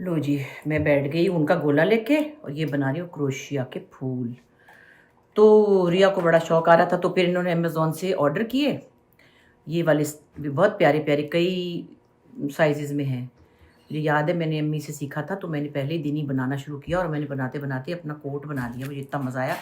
लो जी, मैं बैठ गई उनका गोला लेके और ये बना रही हूँ क्रोशिया के फूल। तो रिया को बड़ा शौक आ रहा था तो फिर इन्होंने अमेज़ोन से ऑर्डर किए। ये वाले भी बहुत प्यारे प्यारे कई साइजेस में हैं। मुझे याद है मैंने अम्मी से सीखा था तो मैंने पहले ही दिन ही बनाना शुरू किया और मैंने बनाते बनाते अपना कोट बना दिया। मुझे इतना मज़ा आया।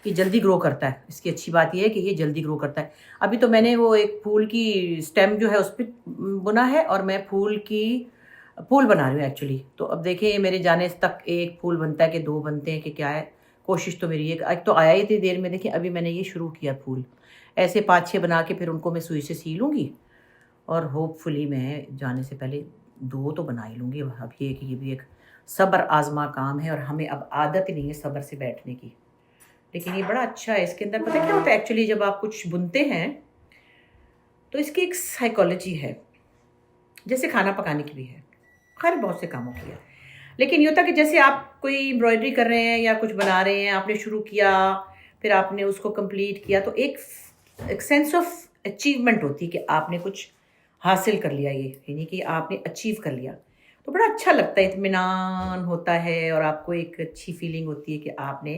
ये जल्दी ग्रो करता है, इसकी अच्छी बात ये है कि ये जल्दी ग्रो करता है। अभी तो मैंने वो एक फूल की स्टेम जो है उस पर बुना है और मैं फूल बना रही हूँ एक्चुअली। तो अब देखिए मेरे जाने तक एक फूल बनता है कि दो बनते हैं कि क्या है। कोशिश तो मेरी एक तो आया ही थी देर में। देखिए अभी मैंने ये शुरू किया फूल, ऐसे 5-6 बना के फिर उनको मैं सुई से सी लूँगी और होपफुली मैं जाने से पहले 2 तो बना ही लूँगी। अब ये भी एक सब्र आज़मा काम है और हमें अब आदत ही नहीं है सब्र से बैठने की। लेकिन ये बड़ा अच्छा है। इसके अंदर पता क्या होता है एक्चुअली, जब आप कुछ बुनते हैं तो इसकी एक साइकोलॉजी है, जैसे खाना पकाने की भी है, खैर बहुत से कामों की है। लेकिन ये होता है कि जैसे आप कोई एम्ब्रॉयडरी कर रहे हैं या कुछ बना रहे हैं, आपने शुरू किया फिर आपने उसको कंप्लीट किया तो एक सेंस ऑफ अचीवमेंट होती है कि आपने कुछ हासिल कर लिया, ये यानी कि आपने अचीव कर लिया। तो बड़ा अच्छा लगता है, इत्मीनान होता है और आपको एक अच्छी फीलिंग होती है कि आपने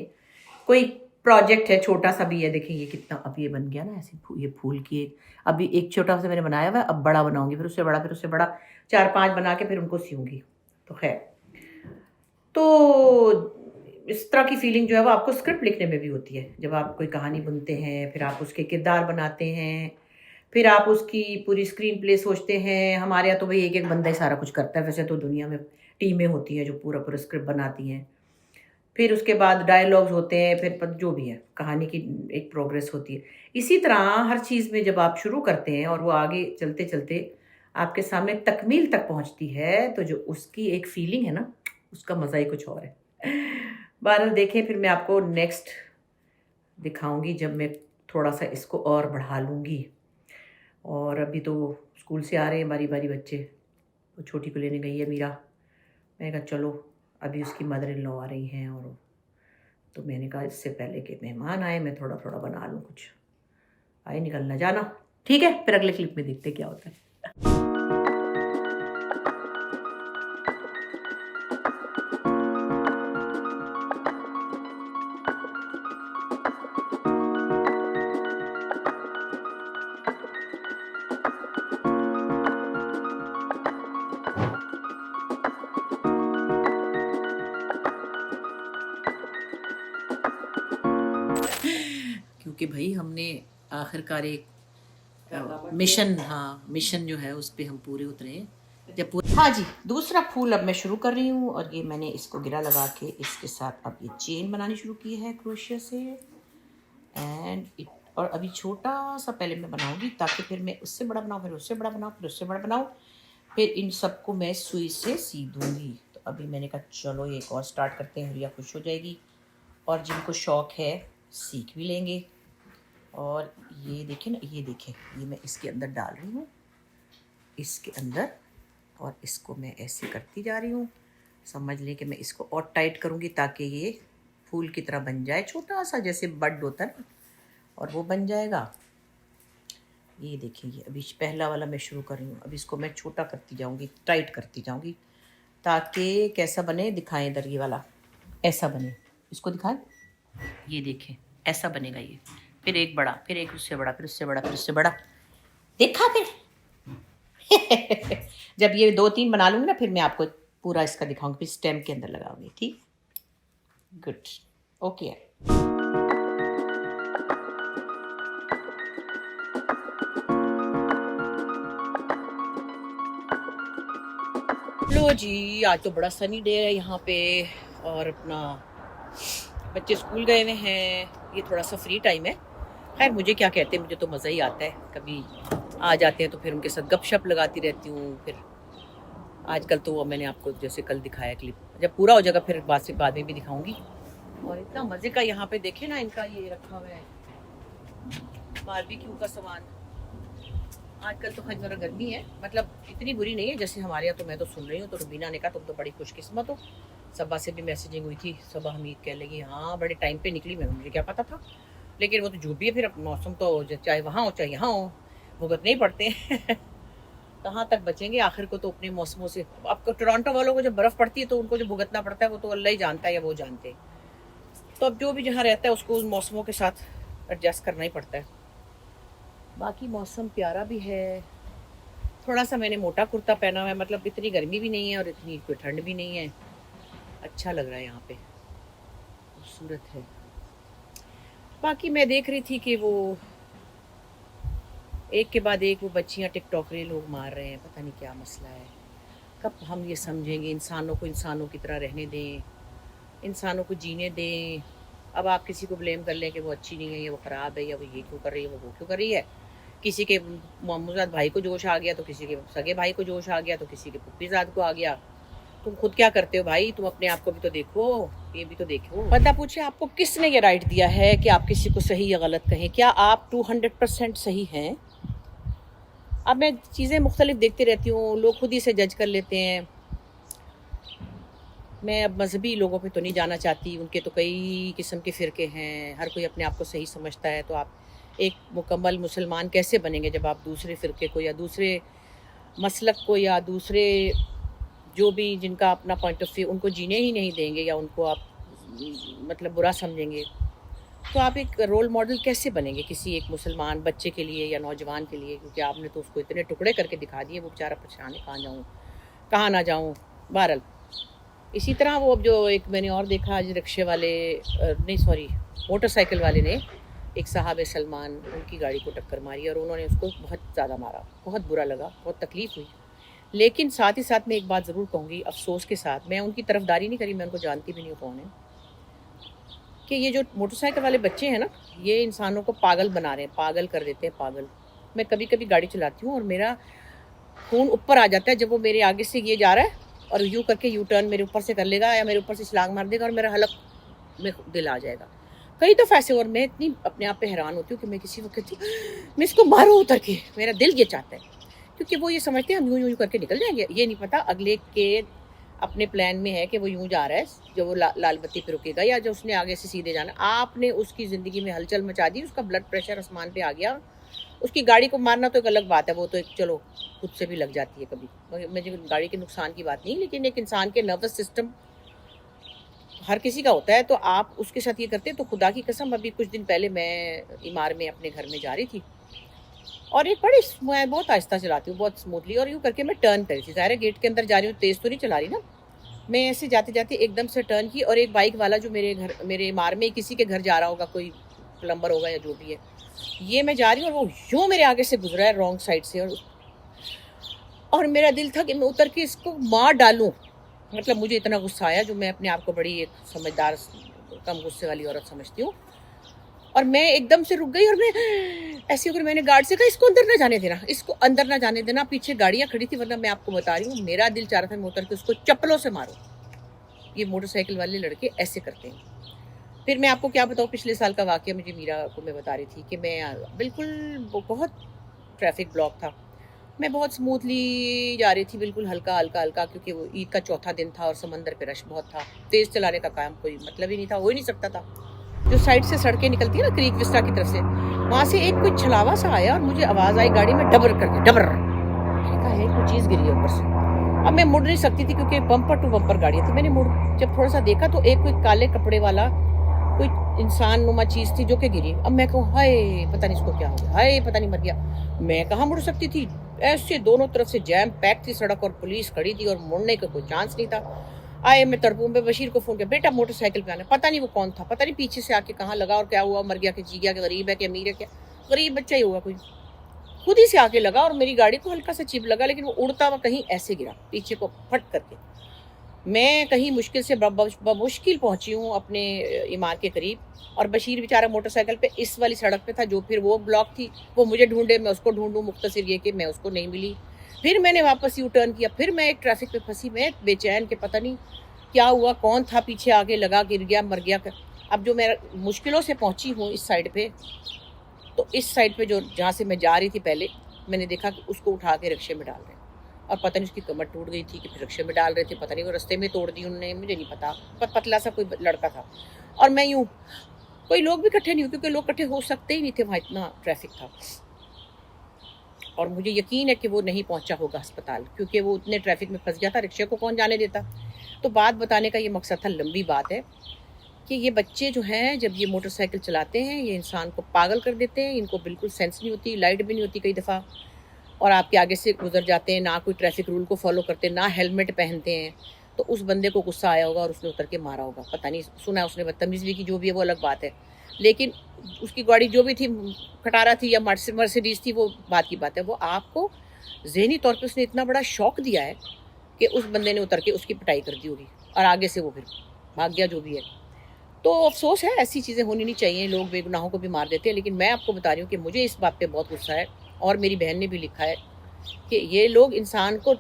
कोई प्रोजेक्ट है, छोटा सा भी है। देखिए ये कितना अब ये बन गया ना ऐसे ये फूल की एक, अभी एक छोटा सा मैंने बनाया हुआ है, अब बड़ा बनाऊंगी, फिर उससे बड़ा 4-5 बना के फिर उनको सीऊंगी। तो खैर, तो इस तरह की फीलिंग जो है वो आपको स्क्रिप्ट लिखने में भी होती है। जब आप कोई कहानी बुनते हैं फिर आप उसके किरदार बनाते हैं, फिर आप उसकी पूरी स्क्रीन प्ले सोचते हैं। हमारे यहाँ तो भाई एक एक बंदा ही सारा कुछ करता है, वैसे तो दुनिया में टीमें होती हैं जो पूरा पूरा स्क्रिप्ट बनाती हैं। फिर उसके बाद डायलॉग्स होते हैं, फिर जो भी है कहानी की एक प्रोग्रेस होती है। इसी तरह हर चीज़ में जब आप शुरू करते हैं और वो आगे चलते चलते आपके सामने तकमील तक पहुंचती है तो जो उसकी एक फीलिंग है ना, उसका मज़ा ही कुछ और है। बहरहाल देखें, फिर मैं आपको नेक्स्ट दिखाऊंगी जब मैं थोड़ा सा इसको और बढ़ा लूँगी। और अभी तो स्कूल से आ रहे हैं बारी बारी बच्चे। वो छोटी को लेने गई है मीरा। मैंने कहा चलो, अभी उसकी मदर इन लॉ आ रही हैं और तो मैंने कहा इससे पहले कि मेहमान आए मैं थोड़ा थोड़ा बना लूँ कुछ। आए निकलना जाना। ठीक है, फिर अगले क्लिप में देखते क्या होता है। क्योंकि भाई हमने आखिरकार एक मिशन जो है उस पर हम पूरे उतरे हैं। हाँ जी, दूसरा फूल अब मैं शुरू कर रही हूँ और ये मैंने इसको गिरा लगा के इसके साथ अब ये चेन बनानी शुरू की है क्रोशिया से। और अभी छोटा सा पहले मैं बनाऊंगी ताकि फिर मैं उससे बड़ा बनाऊँ, फिर उससे बड़ा बनाऊँ, फिर उससे बड़ा बनाऊँ, फिर इन सबको मैं सुई से सी दूँगी। तो अभी मैंने कहा चलो एक और स्टार्ट करते हैं, रिया खुश हो जाएगी और जिनको शौक़ है सीख भी लेंगे। और ये देखें ना, ये देखें, ये मैं इसके अंदर डाल रही हूँ, इसके अंदर, और इसको मैं ऐसे करती जा रही हूँ। समझ लें कि मैं इसको और टाइट करूँगी ताकि ये फूल की तरह बन जाए, छोटा सा जैसे बड होता है ना, और वो बन जाएगा। ये देखिए, ये अभी पहला वाला मैं शुरू कर रही हूँ। अब इसको मैं छोटा करती जाऊँगी, टाइट करती जाऊँगी ताकि कैसा बने, दिखाएं इधर ये वाला ऐसा बने, इसको दिखाएं। ये देखें ऐसा बनेगा ये, फिर एक बड़ा, फिर एक उससे बड़ा, फिर उससे बड़ा, फिर उससे बड़ा, देखा फिर। जब ये 2-3 बना लूँगी ना फिर मैं आपको पूरा इसका दिखाऊंगी, फिर स्टेम के अंदर लगाऊंगी। ठीक, गुड, ओके। लो जी, आज तो बड़ा सनी डे है यहाँ पे और अपना बच्चे स्कूल गए हुए हैं, ये थोड़ा सा फ्री टाइम है। खैर मुझे क्या कहते हैं, मुझे तो मज़ा ही आता है। कभी आ जाते हैं तो फिर उनके साथ गपशप लगाती रहती हूँ। फिर आजकल तो मैंने आपको जैसे कल दिखाया क्लिप, जब पूरा हो जाएगा फिर बाद में भी दिखाऊंगी। और इतना मज़े का यहाँ पे देखे ना, इनका ये रखा हुआ है बारबेक्यू का सामान। आजकल तो खैर ज़रा गर्मी है, मतलब इतनी बुरी नहीं है जैसे हमारे यहाँ। तो मैं तो सुन रही हूँ, तो रुबीना ने कहा तुम तो बड़ी खुशकिस्मत हो। सबा से भी मैसेजिंग हुई थी, सबा हमीद कह लगी हाँ बड़े टाइम पे निकली। मैं, मुझे क्या पता था, लेकिन वो तो जो भी है, फिर मौसम तो चाहे वहाँ हो चाहे यहाँ हो, भुगतने ही पड़ते हैं। कहाँ तक बचेंगे आखिर को तो अपने मौसमों से। अब टोरंटो वालों को जब बर्फ़ पड़ती है तो उनको जो भुगतना पड़ता है वो तो अल्लाह ही जानता है या वो जानते हैं। तो अब जो भी जहाँ रहता है उसको उन मौसमों के साथ एडजस्ट करना ही पड़ता है। बाकी मौसम प्यारा भी है। थोड़ा सा मैंने मोटा कुर्ता पहना हुआ है, मतलब इतनी गर्मी भी नहीं है और इतनी कोई ठंड भी नहीं है। अच्छा लग रहा है यहाँ पे, खूबसूरत है। बाकी मैं देख रही थी कि वो एक के बाद एक वो बच्चियाँ टिकटॉकरे लोग मार रहे हैं, पता नहीं क्या मसला है। कब हम ये समझेंगे इंसानों को इंसानों की तरह रहने दें, इंसानों को जीने दें। अब आप किसी को ब्लेम कर लें कि वो अच्छी नहीं है या वो ख़राब है या वो ये क्यों कर रही है वो क्यों कर रही है। किसी के मामूजात भाई को जोश आ गया तो किसी के सगे भाई को जोश आ गया तो किसी के पुप्पीजाद को आ गया। तुम खुद क्या करते हो भाई, तुम अपने आप को भी तो देखो, ये भी तो देखो। बंदा पूछे आपको किसने ये राइट दिया है कि आप किसी को सही या गलत कहें, क्या आप 200% सही हैं? अब मैं चीज़ें मुख्तलिफ देखती रहती हूँ, लोग खुद ही से जज कर लेते हैं। मैं अब मजहबी लोगों पे तो नहीं जाना चाहती, उनके तो कई किस्म के फ़िरके हैं, हर कोई अपने आप को सही समझता है। तो आप एक मुकम्मल मुसलमान कैसे बनेंगे जब आप दूसरे फ़िरके को या दूसरे मसलक को या दूसरे जो भी जिनका अपना पॉइंट ऑफ व्यू उनको जीने ही नहीं देंगे या उनको आप मतलब बुरा समझेंगे। तो आप एक रोल मॉडल कैसे बनेंगे किसी एक मुसलमान बच्चे के लिए या नौजवान के लिए, क्योंकि आपने तो उसको इतने टुकड़े करके दिखा दिए, वो बेचारा परेशान है, कहाँ जाऊँ कहाँ ना जाऊँ। बहरहाल इसी तरह वो अब जो एक मैंने और देखा आज रिक्शे वाले नहीं सॉरी मोटरसाइकिल वाले ने एक साहब सलमान उनकी गाड़ी को टक्कर मारी और उन्होंने उसको बहुत ज़्यादा मारा, बहुत बुरा लगा, बहुत तकलीफ़ हुई। लेकिन साथ ही साथ मैं एक बात ज़रूर कहूँगी अफ़सोस के साथ, मैं उनकी तरफदारी नहीं करी, मैं उनको जानती भी नहीं हूँ कौन है, कि ये जो मोटरसाइकिल वाले बच्चे हैं ना, ये इंसानों को पागल बना रहे हैं, पागल कर देते हैं, पागल। मैं कभी कभी गाड़ी चलाती हूँ और मेरा खून ऊपर आ जाता है जब वो मेरे आगे से ये जा रहा है और यूँ करके यू टर्न मेरे ऊपर से कर लेगा या मेरे ऊपर से छलांग मार देगा और मेरा हलक में दिल आ जाएगा कई दफ़ा ऐसे। और मैं इतनी अपने आप पे हैरान होती हूँ कि मैं किसी वक्त मैं इसको मारूँ उतर के, मेरा दिल ये चाहता है, क्योंकि वो ये समझते हैं हम यूँ यूँ करके निकल जाएंगे। ये नहीं पता अगले के अपने प्लान में है कि वो यूँ जा रहा है, जो वो लाल बत्ती पे रुकेगा या जो उसने आगे से सीधे जाना। आपने उसकी ज़िंदगी में हलचल मचा दी, उसका ब्लड प्रेशर आसमान पे आ गया। उसकी गाड़ी को मारना तो एक अलग बात है, वो तो एक चलो खुद से भी लग जाती है कभी, मुझे गाड़ी के नुकसान की बात नहीं, लेकिन एक इंसान के नर्वस सिस्टम हर किसी का होता है। तो आप उसके साथ ये करते, तो खुदा की कसम अभी कुछ दिन पहले मैं इमार में अपने घर में जा रही थी और एक बड़ी मैं बहुत आहिस्ता चलाती हूँ, बहुत स्मूथली, और यूँ करके मैं टर्न करी थी। ज़ाहिर है गेट के अंदर जा रही हूँ, तेज़ तो नहीं चला रही ना। मैं ऐसे जाते जाते एकदम से टर्न की और एक बाइक वाला जो मेरे इमार में किसी के घर जा रहा होगा, कोई प्लम्बर होगा या जो भी है, ये मैं जा रही हूँ और वो यूँ मेरे आगे से गुजरा है रॉन्ग साइड से, और मेरा दिल था कि मैं उतर के इसको मार डालूँ। मतलब मुझे इतना गुस्सा आया, जो मैं अपने आप को बड़ी एक समझदार कम गुस्से वाली औरत समझती हूँ, और मैं एकदम से रुक गई और मैं ऐसे होकर मैंने गार्ड से कहा इसको अंदर ना जाने देना, इसको अंदर ना जाने देना, पीछे गाड़ियाँ खड़ी थी, वरना मैं आपको बता रही हूँ मेरा दिल चाह रहा था मैं उतर के उसको चप्पलों से मारूं। ये मोटरसाइकिल वाले लड़के ऐसे करते हैं। फिर मैं आपको क्या बताऊँ, पिछले साल का वाकया मुझे मीरा को मैं बता रही थी कि मैं बिल्कुल बहुत ट्रैफिक ब्लॉक था, मैं बहुत स्मूथली जा रही थी, बिल्कुल हल्का हल्का हल्का, क्योंकि वो ईद का चौथा दिन था और समंदर पे रश बहुत था। तेज़ चलाने का काम कोई मतलब ही नहीं था, हो ही नहीं सकता था। जो साइड से सड़कें निकलती है ना क्रीक विस्टा की तरफ से, वहाँ से एक कोई छलावा सा आया और मुझे आवाज़ आई गाड़ी में डबर करके, डबर। मैंने कहा है कोई चीज़ गिरी है ऊपर से। अब मैं मुड़ नहीं सकती थी क्योंकि बम्पर टू बम्पर गाड़ियाँ थी। मैंने जब थोड़ा सा देखा तो एक कोई काले कपड़े वाला कोई इंसान नुमा चीज़ थी जो कि गिरी। अब मैं कहूँ हाय पता नहीं इसको क्या हो गया, हाय पता नहीं मर गया। मैं कहाँ मुड़ सकती थी, ऐसे दोनों तरफ से जैम पैक थी सड़क और पुलिस खड़ी थी और मुड़ने का कोई चांस नहीं था। आए मैं तड़पूं पे बशीर को फ़ोन किया, बेटा मोटरसाइकिल पे आना। पता नहीं वो कौन था, पता नहीं पीछे से आके कहाँ लगा और क्या हुआ, मर गया कि जी गया, कि गरीब है कि अमीर है, क्या गरीब बच्चा ही होगा कोई, खुद ही से आके लगा और मेरी गाड़ी को हल्का सा चिप लगा, लेकिन वो उड़ता हुआ कहीं ऐसे गिरा पीछे को फट करके। मैं कहीं मुश्किल से मुश्किल पहुंची हूँ अपने इमार के करीब, और बशीर बेचारा मोटरसाइकिल पे इस वाली सड़क पे था जो फिर वो ब्लॉक थी, वो मुझे ढूंढे मैं उसको ढूंढूं, मुख्तसर ये कि मैं उसको नहीं मिली। फिर मैंने वापस यू टर्न किया, फिर मैं एक ट्रैफिक पे फंसी, मैं बेचैन के पता नहीं क्या हुआ, कौन था पीछे आगे लगा, गिर गया, मर गया। अब जो मैं मुश्किलों से पहुंची हूँ इस साइड पे, तो इस साइड पे जो जहाँ से मैं जा रही थी पहले, मैंने देखा कि उसको उठा के रिक्शे में डाल रहे हैं, और पता नहीं उसकी कमर टूट गई थी कि फिर रिक्शे में डाल रहे थे, पता नहीं वो रास्ते में तोड़ दी उन्होंने, मुझे नहीं पता। पतला सा कोई लड़का था, और मैं यूँ, कोई लोग भी इकट्ठे नहीं हुए क्योंकि लोग इकट्ठे हो सकते ही नहीं थे, वहाँ इतना ट्रैफिक था। और मुझे यकीन है कि वो नहीं पहुंचा होगा अस्पताल, क्योंकि वो उतने ट्रैफिक में फंस गया था, रिक्शे को कौन जाने देता। तो बात बताने का ये मकसद था, लंबी बात है, कि ये बच्चे जो हैं जब ये मोटरसाइकिल चलाते हैं ये इंसान को पागल कर देते हैं। इनको बिल्कुल सेंस नहीं होती, लाइट भी नहीं होती कई दफ़ा, और आपके आगे से गुजर जाते हैं, ना कोई ट्रैफिक रूल को फॉलो करते, ना हेलमेट पहनते हैं। तो उस बंदे को गुस्सा आया होगा और उसने उतर के मारा होगा, पता नहीं, सुना है उसने बदतमीज़ भी की, जो भी है वो अलग बात है। लेकिन उसकी गाड़ी जो भी थी, खटारा थी या मर्सिडीज़ थी, वो बात की बात है। वो आपको ज़हनी तौर पे उसने इतना बड़ा शौक दिया है कि उस बंदे ने उतर के उसकी पिटाई कर दी होगी और आगे से वो फिर भाग गया, जो भी है। तो अफ़सोस है, ऐसी चीज़ें होनी नहीं चाहिए, लोग बेगुनाहों को भी मार देते हैं। लेकिन मैं आपको बता रही हूँ कि मुझे इस बात पे बहुत गुस्सा है, और मेरी बहन ने भी लिखा है कि ये लोग इंसान को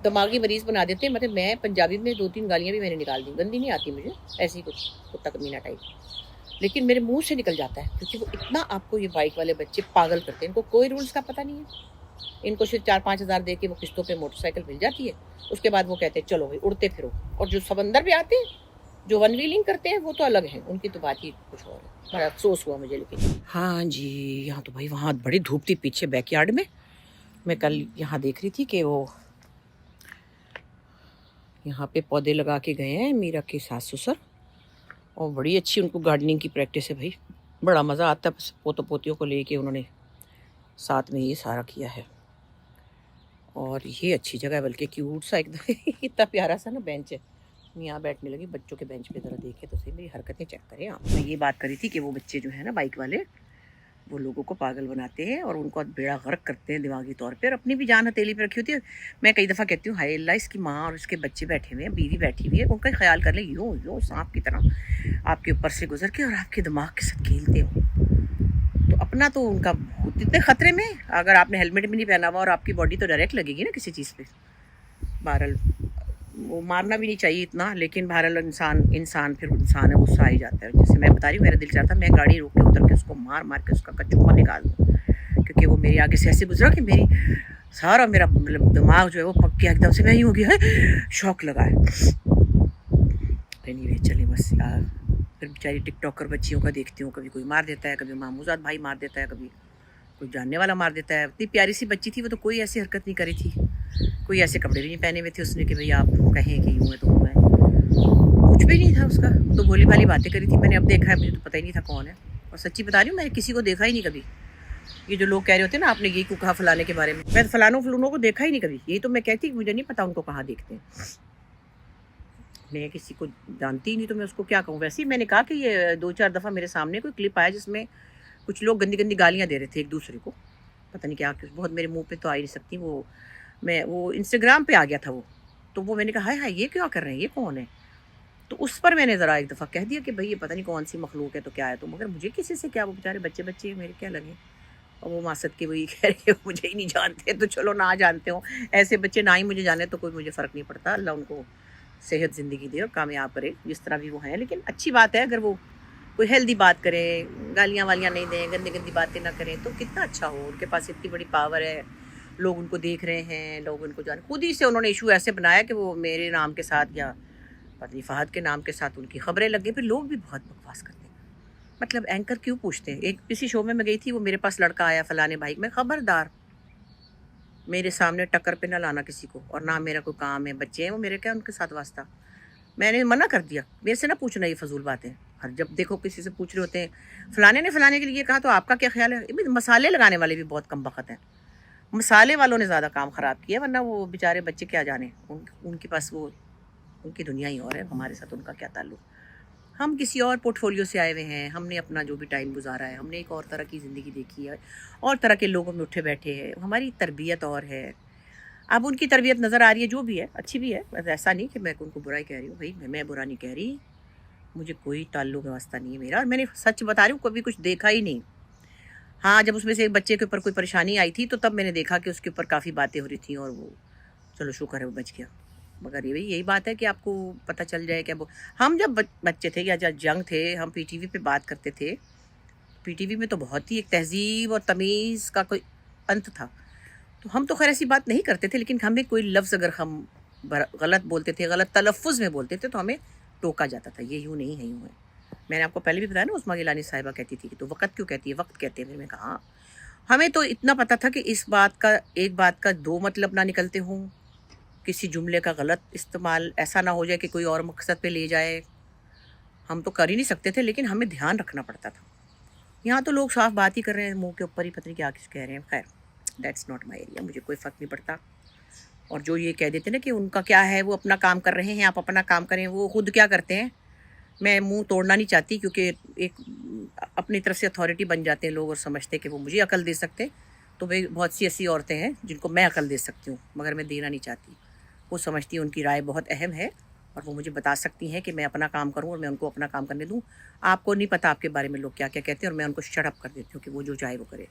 दिमागी मरीज़ बना देते हैं। मतलब मैं पंजाबी में 2-3 गालियाँ भी मैंने निकाल दी, गंदी नहीं आती मुझे, ऐसी कुछ कुत्ता कमीना टाइप, लेकिन मेरे मुँह से निकल जाता है, क्योंकि वो इतना आपको ये बाइक वाले बच्चे पागल करते हैं। इनको कोई रूल्स का पता नहीं है। इनको सिर्फ 4-5 हज़ार दे के वो किस्तों पे मोटरसाइकिल मिल जाती है, उसके बाद वो कहते हैं चलो भाई उड़ते फिरो। और जो समंदर पे आते हैं, जो वन व्हीलिंग करते हैं, वो तो अलग हैं, उनकी तो बात ही कुछ और है। बड़ा अफसोस हुआ मुझे लेकिन। हाँ जी, यहाँ तो भाई वहाँ बड़ी धूप थी पीछे बैकयार्ड में। मैं कल यहाँ देख रही थी कि वो यहाँ पे पौधे लगा के गए हैं मीरा के सास ससुर, और बड़ी अच्छी उनको गार्डनिंग की प्रैक्टिस है भाई, बड़ा मज़ा आता है। पोतों पोतियों को लेके उन्होंने साथ में ये सारा किया है। और ये अच्छी जगह है, बल्कि क्यूट सा एकदम इतना प्यारा सा ना बेंच है। मैं यहाँ बैठने लगी, बच्चों के बेंच पे ज़रा देखे तो सही, मेरी हरकतें चेक करें आप। मैं ये बात करी थी कि वो बच्चे जो है ना बाइक वाले, वो लोगों को पागल बनाते हैं और उनको बेड़ा गर्क करते हैं दिमागी तौर पे, और अपनी भी जान हथेली पे रखी होती है। मैं कई दफ़ा कहती हूँ, हाय अल्लाह, इसकी माँ और उसके बच्चे बैठे हुए हैं, बीवी बैठी हुई है, उनका ख्याल कर ले, यूँ यूँ सांप की तरह आपके ऊपर से गुजर के और आपके दिमाग के साथ खेलते हो। तो अपना तो उनका इतने ख़तरे में, अगर आपने हेलमेट भी नहीं पहना हुआ और आपकी बॉडी तो डायरेक्ट लगेगी ना किसी चीज़ पे। बहरहाल वो मारना भी नहीं चाहिए इतना, लेकिन बहरहाल इंसान फिर इंसान है, गुस्सा आ ही जाता है। जैसे मैं बता रही हूँ, मेरा दिल चाहता मैं गाड़ी रोक के उतर के उसको मार मार के उसका कचूमा निकाल दूँ, क्योंकि वो मेरे आगे से ऐसे गुजरा कि मेरी सारा मेरा मतलब दिमाग जो है वो पक गया एकदम से, मैं ही हो गया है, शौक लगा है। एनीवे चलिए बस यार, फिर बेचारी टिकटॉकर बच्चियों का देखती हूँ, कभी कोई मार देता है, कभी मामूजाद भाई मार देता है, कभी कोई जानने वाला मार देता है। इतनी प्यारी सी बच्ची थी वो, तो कोई ऐसी हरकत नहीं करी थी, कोई ऐसे कपड़े भी नहीं पहने हुए थे उसने कि भाई आप कहें कि यूँ है तो यूँ है, कुछ भी नहीं था उसका। तो भोली भाली बातें करी थी, मैंने अब देखा है, मुझे तो पता ही नहीं था कौन है। और सच्ची बता रही हूँ, मैंने किसी को देखा ही नहीं कभी। ये जो लोग कह रहे होते हैं ना, आपने यही को कहा फलाने के बारे में, मैं फलानों को देखा ही नहीं कभी। यही तो मैं कहती, मुझे नहीं पता उनको कहाँ देखते हैं। मैं किसी को जानती ही नहीं तो मैं उसको क्या कहूँ। वैसे ही मैंने कहा कि ये 2-4 दफ़ा मेरे सामने कोई क्लिप आया जिसमें कुछ लोग गंदी गंदी गालियाँ दे रहे थे एक दूसरे को, पता नहीं क्या, बहुत मेरे मुंह पे तो आ ही नहीं सकती वो। वो इंस्टाग्राम पे आ गया था वो, तो वो मैंने कहा हाय हाय ये क्या कर रहे हैं, ये कौन है। तो उस पर मैंने ज़रा एक दफ़ा कह दिया कि भाई ये पता नहीं कौन सी मखलूक है, तो क्या है। तो मगर मुझे किसी से क्या, वो बेचारे बच्चे बच्चे मेरे क्या लगे। और वो मासद के वही कह रहे मुझे ही नहीं जानते, तो चलो ना जानते हो, ऐसे बच्चे ना ही मुझे जाने तो कोई मुझे फ़र्क नहीं पड़ता। अल्लाह उनको सेहत ज़िंदगी दे और कामयाब करे जिस तरह भी वो हैं। लेकिन अच्छी बात है अगर वो कोई हेल्दी बात करें, गालियाँ वालियाँ नहीं दें, गंदी गंदी बातें ना करें, तो कितना अच्छा हो। उनके पास इतनी बड़ी पावर है, लोग उनको देख रहे हैं, लोग उनको जान, खुद ही से उन्होंने इशू ऐसे बनाया कि वो मेरे नाम के साथ या पत्नी फ़हद के नाम के साथ उनकी ख़बरें लग गई। फिर लोग भी बहुत बकवास करते हैं, मतलब एंकर क्यों पूछते हैं। एक किसी शो में मैं गई थी, वो मेरे पास लड़का आया फलाने भाई, मैं खबरदार मेरे सामने टक्कर पे ना लाना किसी को, और ना मेरा कोई काम है, बच्चे हैं वो मेरे, क्या उनके साथ वास्ता। मैंने मना कर दिया, मेरे से ना पूछना ये फजूल बातें। हर जब देखो किसी से पूछ रहे होते हैं फलाने ने फलाने के लिए कहा, तो आपका क्या ख्याल है। मसाले लगाने वाले भी बहुत कम बखत हैं, मसाले वालों ने ज़्यादा काम ख़राब किया, वरना वो बेचारे बच्चे क्या जाने, उनके पास वो उनकी दुनिया ही और है, हमारे साथ उनका क्या ताल्लुक़। हम किसी और पोर्टफोलियो से आए हुए हैं, हमने अपना जो भी टाइम गुजारा है, हमने एक और तरह की ज़िंदगी देखी है, और तरह के लोगों में उठे बैठे हैं, हमारी तरबियत और है। अब उनकी तरबियत नज़र आ रही है, जो भी है अच्छी भी है, बस ऐसा नहीं कि मैं उनको बुराई कह रही हूँ भाई, मैं बुरा नहीं कह रही, मुझे कोई ताल्लुक़ वास्ता नहीं है मेरा। और मैंने सच बता रही हूँ, कभी कुछ देखा ही नहीं। हाँ, जब उसमें से एक बच्चे के ऊपर कोई परेशानी आई थी, तो तब मैंने देखा कि उसके ऊपर काफ़ी बातें हो रही थी, और वो चलो शुक्र है वो बच गया। मगर यही बात है कि आपको पता चल जाए कि वो, हम जब बच्चे थे या जब यंग थे, हम पीटीवी पे बात करते थे, पीटीवी में तो बहुत ही एक तहज़ीब और तमीज़ का कोई अंत था। तो हम तो खैर ऐसी बात नहीं करते थे, लेकिन हमें कोई लफ्ज़ अगर हम गलत बोलते थे, गलत तलफ़ुज़ में बोलते थे, तो हमें टोका जाता था, ये यूँ नहीं है, यूँ है। मैंने आपको पहले भी बताया ना, उस्मा गिलानी साहिबा कहती थी कि तो वक़्त क्यों कहती है, वक्त कहते हैं। फिर मैं कहा हमें तो इतना पता था कि इस बात का, एक बात का दो मतलब ना निकलते हों, किसी जुमले का गलत इस्तेमाल ऐसा ना हो जाए कि कोई और मकसद पे ले जाए। हम तो कर ही नहीं सकते थे, लेकिन हमें ध्यान रखना पड़ता था। यहाँ तो लोग साफ बात ही कर रहे हैं, मुंह के ऊपर ही पता नहीं क्या कुछ कह रहे हैं। खैर, दैट्स नॉट माई एरिया, मुझे कोई फ़र्क नहीं पड़ता। और जो ये कह देते ना कि उनका क्या है, वो अपना काम कर रहे हैं, आप अपना काम करें, वो खुद क्या करते हैं। मैं मुंह तोड़ना नहीं चाहती, क्योंकि एक अपनी तरफ से अथॉरिटी बन जाते हैं लोग और समझते हैं कि वो मुझे अकल दे सकते। तो वे बहुत सी ऐसी औरतें हैं जिनको मैं अकल दे सकती हूँ, मगर मैं देना नहीं चाहती। वो समझती हैं उनकी राय बहुत अहम है और वो मुझे बता सकती हैं कि मैं अपना काम करूँ और मैं उनको अपना काम करने दूँ। आपको नहीं पता आपके बारे में लोग क्या क्या कहते हैं, और मैं उनको शट अप कर देती हूँ कि वो जो चाहे वो करे।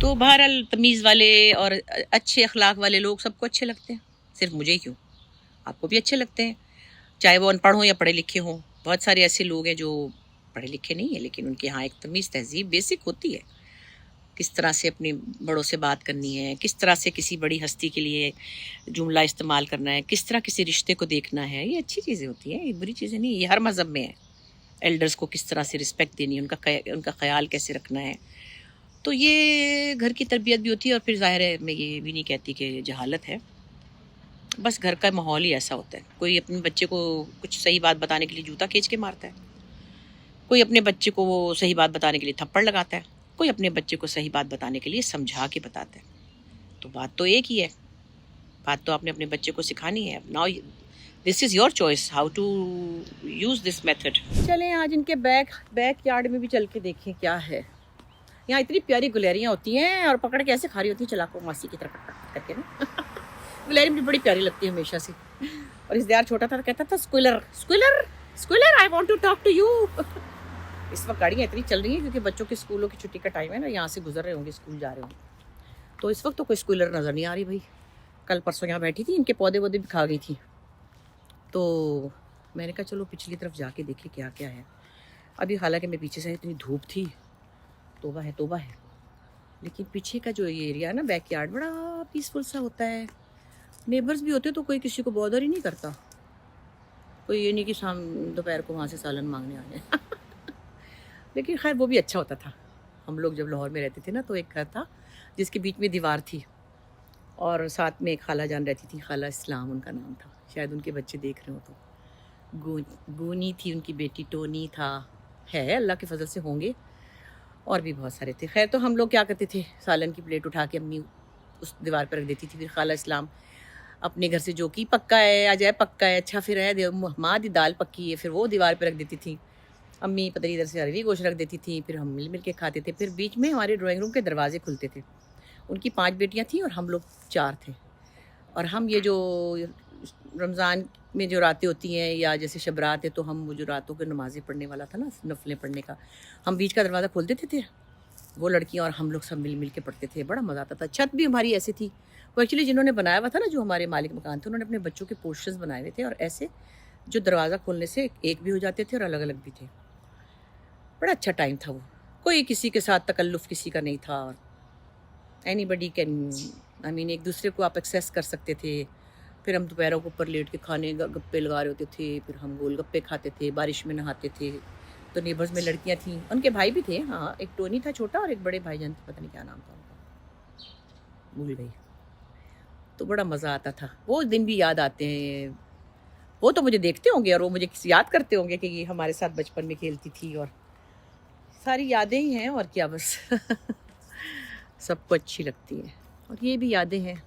तो बहरहाल तमीज़ वाले और अच्छे अखलाक वाले लोग सबको अच्छे लगते हैं, सिर्फ मुझे ही क्यों, आपको भी अच्छे लगते हैं, चाहे वो अनपढ़ हों या पढ़े लिखे हों। बहुत सारे ऐसे लोग हैं जो पढ़े लिखे नहीं हैं, लेकिन उनके यहाँ एक तमीज़ तहज़ीब बेसिक होती है। किस तरह से अपने बड़ों से बात करनी है, किस तरह से किसी बड़ी हस्ती के लिए जुमला इस्तेमाल करना है, किस तरह किसी रिश्ते को देखना है, ये अच्छी चीज़ें होती हैं, ये बुरी चीज़ें नहीं। ये हर मज़हब में है। एल्डर्स को किस तरह से रिस्पेक्ट देनी है, उनका ख्याल कैसे रखना है। तो ये घर की तरबियत भी होती है। और फिर ज़ाहिर है, मैं ये भी नहीं कहती कि जहालत है, बस घर का माहौल ही ऐसा होता है। कोई अपने बच्चे को कुछ सही बात बताने के लिए जूता खींच के मारता है, कोई अपने बच्चे को वो सही बात बताने के लिए थप्पड़ लगाता है, कोई अपने बच्चे को सही बात बताने के लिए समझा के बताता है। तो बात तो एक ही है, बात तो आपने अपने बच्चे को सिखानी है। Now this is your choice how to use this method. चलें आज इनके बैक यार्ड में भी चल के देखें क्या है। यहाँ इतनी प्यारी गुलेरियाँ होती हैं और पकड़ के ऐसे खा रही होती हैं चलाको मासी की तरह पकड़ करके ना। गुलेरी मुझे बड़ी प्यारी लगती है हमेशा से। और इस यार छोटा था तो कहता था Squealer Squealer Squealer, I want to talk to you. इस वक्त गाड़ियाँ इतनी चल रही हैं क्योंकि बच्चों के स्कूलों की छुट्टी का टाइम है ना, यहाँ से गुजर रहे होंगे, स्कूल जा रहे होंगे। तो इस वक्त तो कोई स्क्विलर नज़र नहीं आ रही भाई। कल परसों यहाँ बैठी थी, इनके पौधे वौधे भी खा गई थी। तो मैंने कहा चलो पिछली तरफ जाके देखे क्या क्या है। अभी हालांकि मैं पीछे से इतनी धूप थी, तोबा है तोबा है। लेकिन पीछे का जो ये एरिया है ना, बैक यार्ड, बड़ा पीसफुल सा होता है। नेबर्स भी होते तो कोई किसी को बॉदर ही नहीं करता। कोई ये नहीं कि शाम दोपहर को वहाँ से सालन मांगने आ जाए। लेकिन खैर वो भी अच्छा होता था। हम लोग जब लाहौर में रहते थे ना, तो एक घर था जिसके बीच में दीवार थी और साथ में एक खाला जान रहती थी, खाला इस्लाम उनका नाम था, शायद उनके बच्चे देख रहे हो तो। गूनी थी उनकी बेटी, टोनी था, है अल्लाह के फजल से होंगे, और भी बहुत सारे थे। खैर, तो हम लोग क्या करते थे, सालन की प्लेट उठा के अम्मी उस दीवार पर रख देती थी। फिर खाला इस्लाम अपने घर से जो कि पक्का है आ जाए, पक्का है, अच्छा फिर है माँ दी दाल पक्की है, फिर वो दीवार पर रख देती थी। अम्मी पता नहीं इधर से अरवी गोश्त रख देती थी, फिर हम मिल मिल के खाते थे। फिर बीच में हमारे ड्राइंग रूम के दरवाजे खुलते थे। उनकी 5 बेटियां थीं और हम लोग 4 थे। और हम ये जो रमज़ान में जो रातें होती हैं या जैसे शब रात है, तो हम वो जो रातों के नमाज़ें पढ़ने वाला था ना, नफलें पढ़ने का, हम बीच का दरवाज़ा खोल देते थे। वो लड़कियां और हम लोग सब मिल मिल के पढ़ते थे, बड़ा मज़ा आता था। छत भी हमारी ऐसी थी, वो एक्चुअली जिन्होंने बनाया हुआ था ना, जो हमारे मालिक मकान थे, उन्होंने अपने बच्चों के पोस्टर्स बनाए हुए थे और ऐसे जो दरवाज़ा खोलने से एक भी हो जाते थे और अलग अलग भी थे। बड़ा अच्छा टाइम था वो। कोई किसी के साथ तकल्लुफ़ किसी का नहीं था। एनीबडी कैन, आई मीन, एक दूसरे को आप एक्सेस कर सकते थे। फिर हम दोपहरों को ऊपर लेट के खाने गप्पे लगा रहे होते थे, फिर हम गोलगप्पे खाते थे, बारिश में नहाते थे। तो नेबर्स में लड़कियां थीं, उनके भाई भी थे, हाँ, एक टोनी था छोटा और एक बड़े भाईजान थे, पता नहीं क्या नाम था उनका, भूल गई। तो बड़ा मज़ा आता था, वो दिन भी याद आते हैं। वो तो मुझे देखते होंगे और वो मुझे याद करते होंगे कि ये हमारे साथ बचपन में खेलती थी, और सारी यादें ही हैं और क्या, बस। सबको अच्छी लगती है और ये भी यादें हैं।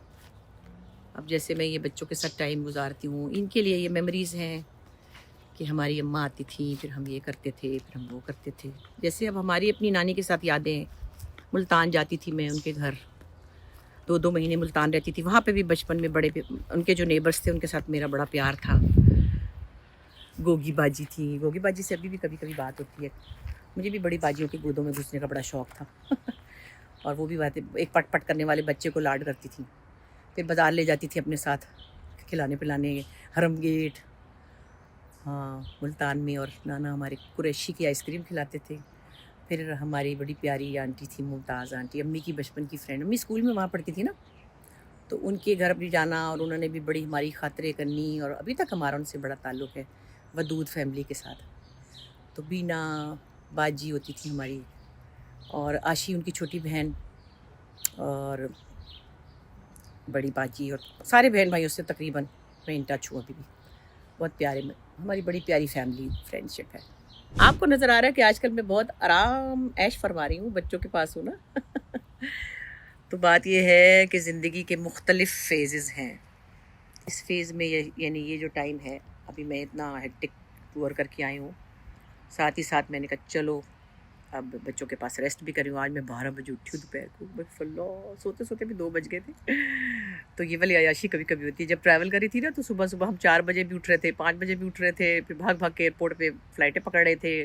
अब जैसे मैं ये बच्चों के साथ टाइम गुजारती हूँ, इनके लिए ये मेमोरीज़ हैं कि हमारी अम्मा आती थी, फिर हम ये करते थे, फिर हम वो करते थे। जैसे अब हमारी अपनी नानी के साथ यादें हैं। मुल्तान जाती थी मैं उनके घर, 2-2 महीने मुल्तान रहती थी। वहाँ पे भी बचपन में बड़े उनके जो नेबर्स थे उनके साथ मेरा बड़ा प्यार था। गोगी बाजी थी, गोगी बाजी से अभी भी कभी कभी बात होती है। मुझे भी बड़ी बाजियों की गोदों में घुसने का बड़ा शौक़ था। और वो भी बातें, एक पट पट करने वाले बच्चे को लाड करती थी। फिर बाज़ार ले जाती थी अपने साथ खिलाने पिलाने, हरम गेट, हाँ, मुल्तान में। और नाना हमारे कुरैशी की आइसक्रीम खिलाते थे। फिर हमारी बड़ी प्यारी आंटी थी, मुमताज़ आंटी, अम्मी की बचपन की फ्रेंड। अम्मी स्कूल में वहाँ पढ़ती थी ना, तो उनके घर भी जाना, और उन्होंने भी बड़ी हमारी खातिरें करनी, और अभी तक हमारा उनसे बड़ा ताल्लुक़ है, वदूद फैमिली के साथ। तो बीना बाजी होती थी हमारी, और आशी उनकी छोटी बहन, और बड़ी बाजी और सारे बहन भाइयों से तकरीबन मैं इन टच हूँ अभी भी। बहुत प्यारे में हमारी बड़ी प्यारी फैमिली फ्रेंडशिप है। आपको नज़र आ रहा है कि आजकल मैं बहुत आराम ऐश फरमा रही हूँ, बच्चों के पास हूँ ना। तो बात ये है कि ज़िंदगी के मुख्तलिफ़ फेजेस हैं। इस फेज़ में यानी ये जो टाइम है, अभी मैं इतना हेक्टिक टूर करके आई हूँ, साथ ही साथ मैंने कहा चलो अब बच्चों के पास रेस्ट भी कर रही हूँ। आज मैं 12 बजे उठी हूँ दोपहर को, बस फल्ला सोते सोते भी 2 बज गए थे। तो ये वाली अयाशी कभी कभी होती है। जब ट्रैवल करी थी ना तो सुबह सुबह हम 4 बजे भी उठ रहे थे, 5 बजे भी उठ रहे थे, फिर भाग भाग के एयरपोर्ट पे फ़्लाइटें पकड़ रहे थे।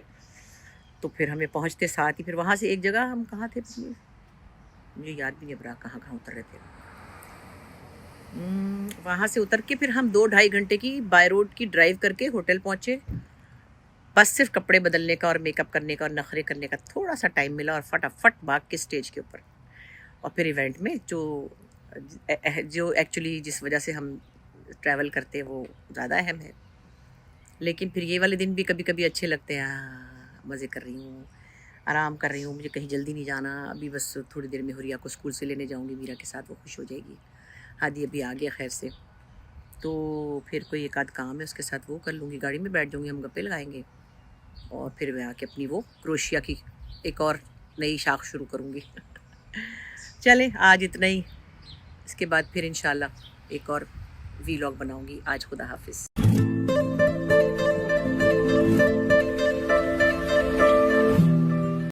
तो फिर हमें पहुँचते साथ ही फिर वहाँ से एक जगह हम कहाँ थे, मुझे याद भी नहीं अब रहा कहाँ कहाँ उतर रहे थे। वहाँ से उतर के फिर हम 2-2.5 घंटे की बाय रोड की ड्राइव करके होटल पहुँचे। बस सिर्फ कपड़े बदलने का और मेकअप करने का और नखरे करने का थोड़ा सा टाइम मिला और फटाफट भाग के स्टेज के ऊपर। और फिर इवेंट में जो एक्चुअली जिस वजह से हम ट्रैवल करते हैं वो ज़्यादा अहम है, लेकिन फिर ये वाले दिन भी कभी कभी अच्छे लगते हैं। मज़े कर रही हूँ, आराम कर रही हूँ, मुझे कहीं जल्दी नहीं जाना। अभी बस थोड़ी देर में हुरिया को स्कूल से लेने जाऊँगी मीरा के साथ, वो खुश हो जाएगी। हादी अभी आ गया खैर से, तो फिर कोई एक आध काम है उसके साथ वो कर लूँगी, गाड़ी में बैठ जाऊँगी, हम गप्पे लगाएंगे और फिर मैं आके अपनी वो क्रोशिया की एक और नई शाख शुरू करूँगी। चलें आज इतना ही, इसके बाद फिर इंशाल्लाह एक और वीलॉग बनाऊँगी। आज खुदा हाफिज़।